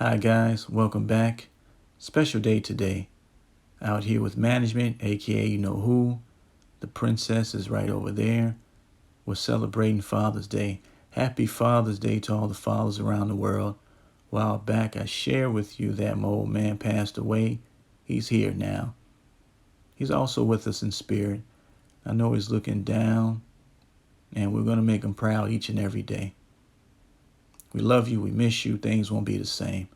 Hi guys, welcome back. Special day today. Out here with management, aka you know who. The princess is right over there. We're celebrating Father's Day. Happy Father's Day to all the fathers around the world. A while back I shared with you that my old man passed away. He's here now. He's also with us in spirit. I know he's looking down, and we're going to make him proud each and every day. We love you, we miss you, things won't be the same.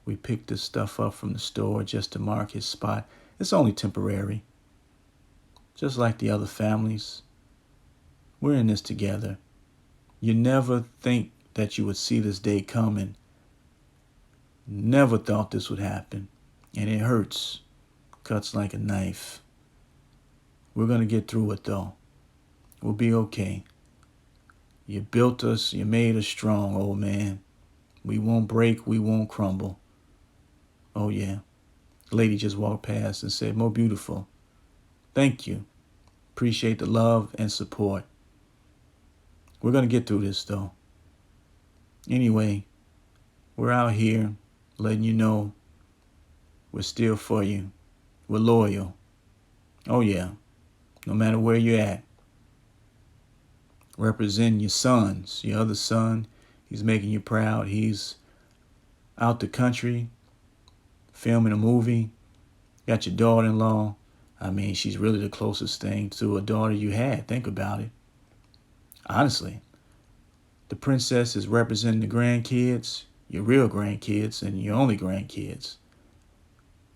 We picked this stuff up from the store just to mark his spot. It's only temporary. Just like the other families. We're in this together. You never think that you would see this day coming. Never thought this would happen. And it hurts. Cuts like a knife. We're going to get through it though. We'll be okay. You built us, you made us strong, old man. We won't break, we won't crumble. Oh yeah. The lady just walked past and said, "More beautiful." Thank you. Appreciate the love and support. We're going to get through this though. Anyway, we're out here letting you know we're still for you. We're loyal. Oh yeah. No matter where you're at. Representing your sons, your other son. He's making you proud. He's out the country filming a movie. Got your daughter-in-law. I mean, she's really the closest thing to a daughter you had. Think about it. Honestly, the princess is representing the grandkids, your real grandkids, and your only grandkids.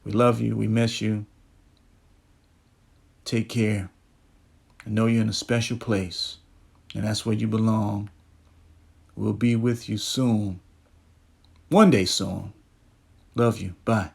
We love you. We miss you. Take care. I know you're in a special place, and that's where you belong. We'll be with you soon. One day soon. Love you. Bye.